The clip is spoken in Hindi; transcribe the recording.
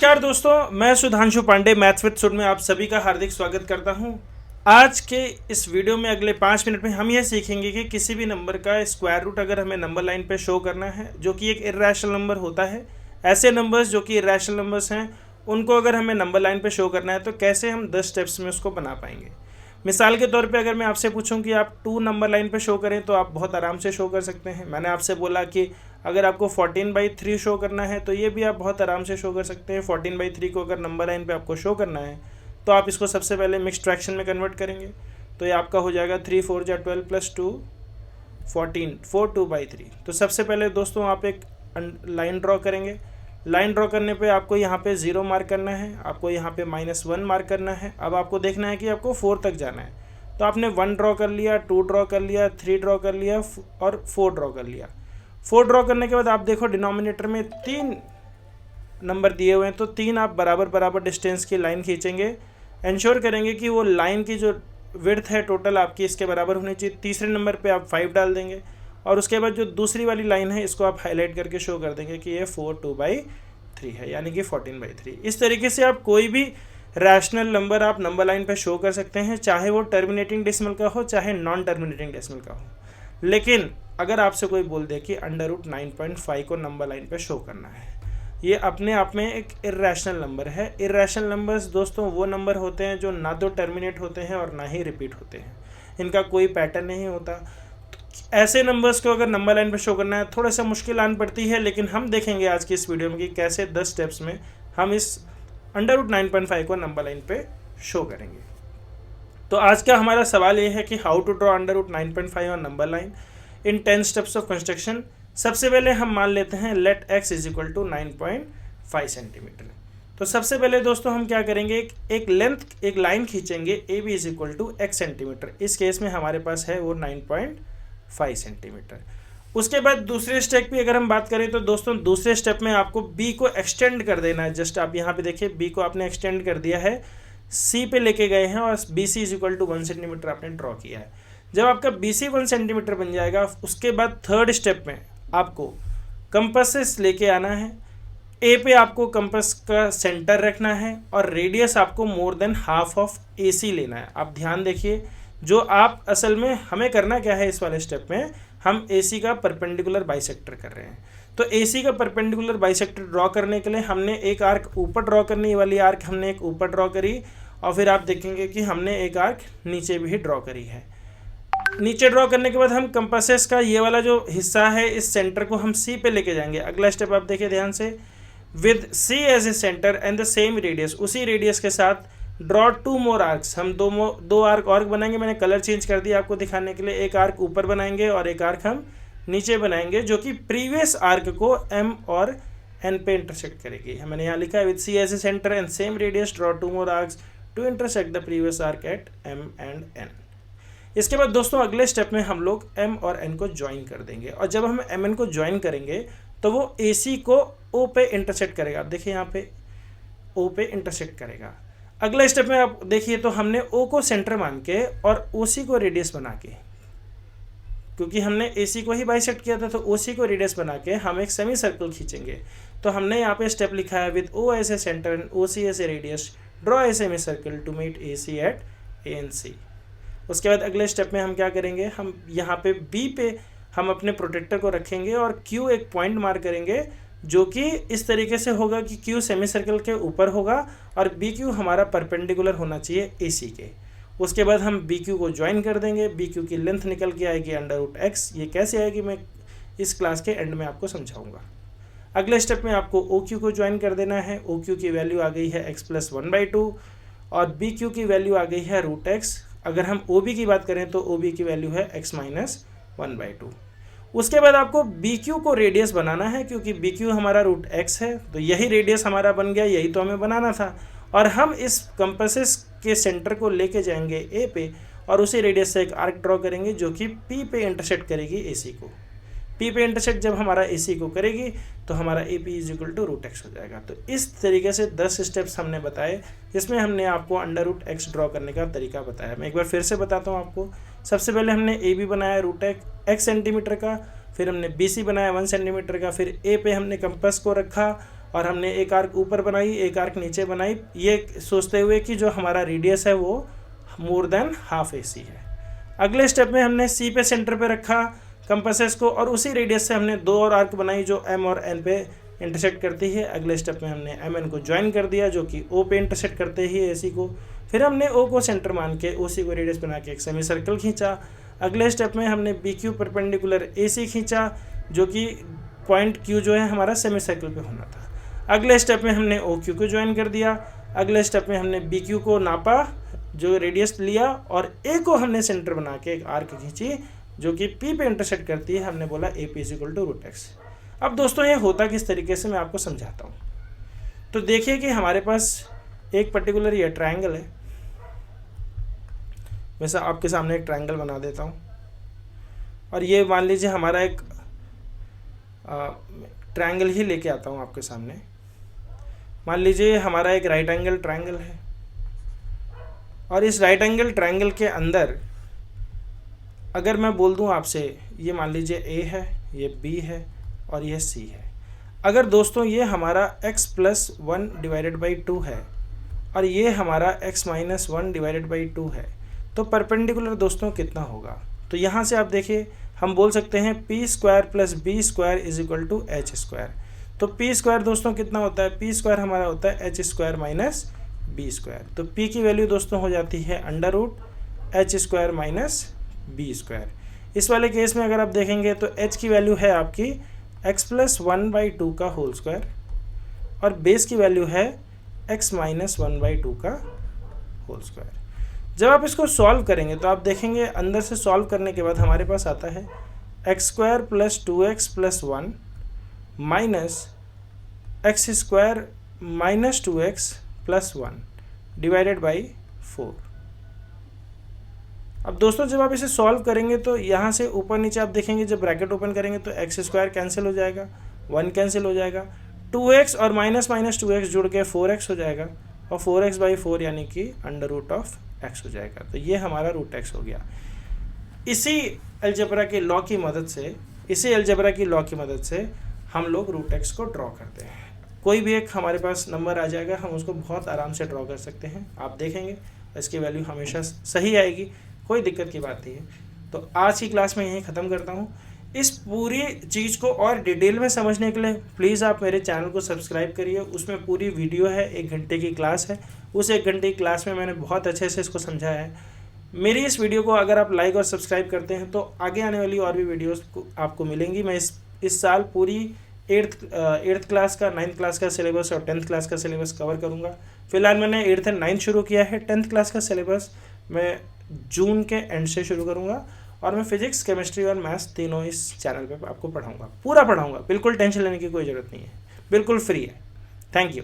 नमस्कार दोस्तों, मैं सुधांशु पांडे मैथ्स विद सुड में आप सभी का हार्दिक स्वागत करता हूं। आज के इस वीडियो में अगले 5 मिनट में हम यह सीखेंगे कि किसी भी नंबर का स्क्वायर रूट अगर हमें नंबर लाइन पे शो करना है जो कि एक इर्रेशनल नंबर होता है, ऐसे नंबर्स जो कि इर्रेशनल नंबर्स हैं उनको अगर हमें नंबर लाइन पे शो करना है तो कैसे हम 10 स्टेप्स में उसको बना पाएंगे। मिसाल के तौर पे अगर मैं आपसे पूछूं कि आप 2 नंबर लाइन पे शो करें तो आप बहुत आराम से शो कर सकते हैं। मैंने आपसे बोला कि अगर आपको 14/3 शो करना है तो ये भी आप बहुत आराम से शो कर सकते हैं। 14/3 को अगर नंबर लाइन पे आपको शो करना है तो आप इसको सबसे पहले मिक्स्ड फ्रैक्शन में कन्वर्ट करेंगे तो ये आपका हो जाएगा 3 4 जा 12 + 2 14 4 2/3। तो सबसे पहले दोस्तों आप एक लाइन ड्रॉ करेंगे। लाइन ड्रॉ करने पे आपको यहाँ पे 0 मार्क करना है, आपको यहाँ पे -1 मार्क करना है। अब आपको देखना है कि आपको 4 तक जाना है तो आपने 1 ड्रॉ कर लिया, 2 ड्रॉ कर लिया, 3 ड्रॉ कर लिया और 4 ड्रॉ कर लिया। 4 ड्रॉ करने के बाद आप देखो डिनोमिनेटर में 3 नंबर दिए हुए हैं तो 3 आप बराबर बराबर डिस्टेंस की लाइन खींचेंगे। इंश्योर करेंगे कि वो लाइन की जो विड्थ है टोटल आपकी इसके बराबर होनी चाहिए। तीसरे नंबर पे आप 5 डाल देंगे और उसके बाद जो दूसरी वाली लाइन है इसको आप हाईलाइट करके शो कर देंगे कि ये 4 2/3 है, यानी कि 14/3। इस तरीके से आप कोई भी रैशनल नंबर आप नंबर लाइन पे शो कर सकते हैं, चाहे वो टर्मिनेटिंग डेसिमल का हो चाहे नॉन टर्मिनेटिंग डेसिमल का हो। लेकिन अगर आपसे कोई बोल दे कि √9.5 को नंबर लाइन पे शो करना है, ये अपने आप में एक इर्रेशनल नंबर है। इर्रेशनल नंबर्स दोस्तों वो नंबर होते हैं जो ना तो टर्मिनेट होते हैं और ना ही रिपीट होते हैं, इनका कोई पैटर्न नहीं होता। ऐसे नंबर्स को अगर नंबर लाइन पे शो करना है थोड़ा सा मुश्किल आन पड़ती है, लेकिन हम देखेंगे आज की इस वीडियो में कि कैसे 10 स्टेप्स में हम इस √9.5 को नंबर लाइन पे शो करेंगे। तो आज का हमारा सवाल ये है कि how to draw √9.5 on number line in 10 steps of construction. सबसे पहले हम मान लेते हैं लेट x = 9.5 सेंटीमीटर। तो सबसे पहले दोस्तों हम क्या करेंगे, एक लाइन खींचेंगे AB = x सेंटीमीटर। इस केस में हमारे पास है वो 9.5 सेंटीमीटर। उसके बाद दूसरे स्टेप की अगर हम बात करें तो दोस्तों दूसरे स्टेप में आपको B को एक्सटेंड कर देना है। जस्ट आप यहाँ पे देखिए B को आपने एक्सटेंड कर दिया है, C पे लेके गए हैं और BC = 1 सेंटीमीटर आपने ड्रॉ किया है। जब आपका BC 1 सेंटीमीटर बन जाएगा उसके बाद थर्ड स्टेप में आपको कंपास लेके आना है। A पे आपको कंपास का सेंटर रखना है और रेडियस आपको more than half of AC लेना है। आप ध्यान देखिए, जो आप असल में हमें करना क्या है इस वाले स्टेप में, हम AC का परपेंडिकुलर बाइसेक्टर कर रहे हैं। तो AC का परपेंडिकुलर बाइसेक्टर ड्रॉ करने के लिए हमने एक आर्क ऊपर ड्रॉ करनी, ये वाली आर्क हमने एक ऊपर ड्रॉ करी और फिर आप देखेंगे कि हमने एक आर्क नीचे भी ड्रॉ करी है। नीचे ड्रॉ करने के बाद हम कंपासेस का ये वाला जो हिस्सा है इस सेंटर को हम C पे लेके जाएंगे। अगला स्टेप आप देखिए ध्यान से, with C as a centre and the same radius, उसी रेडियस के साथ ड्रॉ 2 मोर आर्क्स। हम दो आर्क और बनाएंगे, मैंने कलर चेंज कर दिया आपको दिखाने के लिए। एक आर्क ऊपर बनाएंगे और एक आर्क हम नीचे बनाएंगे जो कि प्रीवियस आर्क को M और N पे इंटरसेक्ट करेगी। मैंने यहाँ लिखा है with C as a centre and same radius draw 2 more arcs to intersect the previous arc at M and N। इसके बाद दोस्तों अगले स्टेप में हम लोग M और N को ज्वाइन कर देंगे और जब हम MN को ज्वाइन करेंगे तो वो AC को O पे इंटरसेक्ट करेगा। आप देखिए यहाँ पे O पे इंटरसेक्ट करेगा। अगले स्टेप में आप देखिए तो हमने O को सेंटर मान के और OC को रेडियस बना के, क्योंकि हमने AC को ही बाइसेक्ट किया था तो OC को रेडियस बना के हम एक सेमी सर्कल खींचेंगे। तो हमने यहाँ पे स्टेप लिखा है with O as a centre and OC as a radius draw a semi circle to meet AC at A and C। उसके बाद अगले स्टेप में हम क्या करेंगे, हम यहाँ पे B पे हम अपने प्रोटेक्टर को रखेंगे और Q एक पॉइंट मार्क करेंगे जो कि इस तरीके से होगा कि Q सेमी सर्कल के ऊपर होगा और BQ हमारा परपेंडिकुलर होना चाहिए AC के। उसके बाद हम BQ को ज्वाइन कर देंगे। BQ की लेंथ निकल के आएगी √x। ये कैसे आएगी मैं इस क्लास के एंड में आपको समझाऊंगा। अगले स्टेप में आपको OQ को ज्वाइन कर देना है। OQ की वैल्यू आ गई है x + 1/2 और BQ की वैल्यू आ गई है √x। अगर हम OB की बात करें तो OB की वैल्यू है x - 1/2। उसके बाद आपको BQ को रेडियस बनाना है, क्योंकि BQ हमारा √x है तो यही रेडियस हमारा बन गया, यही तो हमें बनाना था। और हम इस कंपासेस के सेंटर को लेके जाएंगे A पे और उसी रेडियस से एक आर्क ड्रॉ करेंगे जो कि P पे इंटरसेक्ट करेगी AC को। P पे इंटरसेक्ट जब हमारा AC को करेगी तो हमारा AP = √x हो जाएगा। तो इस तरीके से 10 स्टेप्स हमने बताए जिसमें हमने आपको √x ड्रॉ करने का तरीका बताया। मैं एक बार फिर से बताता हूँ आपको। सबसे पहले हमने AB बनाया √x सेंटीमीटर का, फिर हमने BC बनाया 1 सेंटीमीटर का, फिर A पे हमने कंपास को रखा और हमने एक आर्क ऊपर बनाई, एक आर्क नीचे बनाई, ये सोचते हुए कि जो हमारा रेडियस है वो मोर देन हाफ AC है। अगले स्टेप में हमने C पे सेंटर पे रखा कंपासेस को और उसी रेडियस से हमने 2 और आर्क बनाई जो M और N पे इंटरसेक्ट करती है। अगले स्टेप में हमने MN को ज्वाइन कर दिया जो कि O पे इंटरसेक्ट करते ही AC को। फिर हमने O को सेंटर मान के OC को रेडियस बना के एक सेमी सर्कल खींचा। अगले स्टेप में हमने BQ परपेंडिकुलर AC खींचा जो कि पॉइंट Q जो है हमारा सेमी सर्कल पे होना था। अगले स्टेप में हमने OQ को ज्वाइन कर दिया। अगले स्टेप में हमने BQ को नापा जो रेडियस लिया और A को हमने सेंटर बना के एक आर्क खींची जो कि P पे इंटरसेक्ट करती है। हमने बोला AP = √x। अब दोस्तों ये होता किस तरीके से मैं आपको समझाता हूँ। तो देखिए कि हमारे पास एक पर्टिकुलर ये ट्रायंगल है। वैसे आपके सामने एक ट्रायंगल बना देता हूँ और ये मान लीजिए हमारा एक ट्रायंगल ही लेके आता हूँ आपके सामने। मान लीजिए हमारा एक राइट एंगल ट्रायंगल है और इस राइट एंगल ट्रायंगल के अंदर अगर मैं बोल दूं आपसे, ये मान लीजिए A है, ये B है और ये C है। अगर दोस्तों ये हमारा x+1/2 है और ये हमारा x-1/2 है तो परपेंडिकुलर दोस्तों कितना होगा? तो यहाँ से आप देखिए हम बोल सकते हैं p² + b² = h²। तो p² दोस्तों कितना होता है? p² हमारा होता है h² - b²। तो p की वैल्यू दोस्तों हो जाती है √h² - b²। इस वाले केस में अगर आप देखेंगे तो h की वैल्यू है आपकी x+1/2 का होल स्क्वायर और बेस की वैल्यू है x-1/2 का होल स्क्वायर। जब आप इसको सॉल्व करेंगे तो आप देखेंगे अंदर से सॉल्व करने के बाद हमारे पास आता है x² + 2x + 1 -x² - 2x + 1 / 4। अब दोस्तों जब आप इसे सॉल्व करेंगे तो यहाँ से ऊपर नीचे आप देखेंगे जब ब्रैकेट ओपन करेंगे तो x² कैंसिल हो जाएगा, 1 कैंसिल हो जाएगा, 2x और -2x जुड़ के 4x हो जाएगा और 4x/4 यानी कि √x हो जाएगा। तो ये हमारा √x हो गया। इसी अलजेब्रा की लॉ की मदद से हम लोग √x को ड्रॉ करते हैं। कोई भी एक हमारे पास नंबर आ जाएगा, हम उसको बहुत आराम से ड्रॉ कर सकते हैं। आप देखेंगे इसकी वैल्यू हमेशा सही आएगी, कोई दिक्कत की बात नहीं है। तो आज की क्लास में यहीं ख़त्म करता हूँ। इस पूरी चीज़ को और डिटेल में समझने के लिए प्लीज़ आप मेरे चैनल को सब्सक्राइब करिए। उसमें पूरी वीडियो है, 1 घंटे की क्लास है। उस 1 घंटे की क्लास में मैंने बहुत अच्छे से इसको समझाया है। मेरी इस वीडियो को अगर आप लाइक और सब्सक्राइब करते हैं तो आगे आने वाली और भी वीडियोस आपको मिलेंगी। मैं इस साल पूरी 8th क्लास का, 9th क्लास का सिलेबस और 10th क्लास का सिलेबस कवर करूँगा। फिलहाल मैंने 8th एंड 9th शुरू किया है। 10th क्लास का सिलेबस मैं जून के एंड से शुरू करूँगा और मैं फिजिक्स, केमिस्ट्री और मैथ्स तीनों इस चैनल पे आपको पढ़ाऊँगा, पूरा पढ़ाऊँगा। बिल्कुल टेंशन लेने की कोई ज़रूरत नहीं है, बिल्कुल फ्री है। Thank you.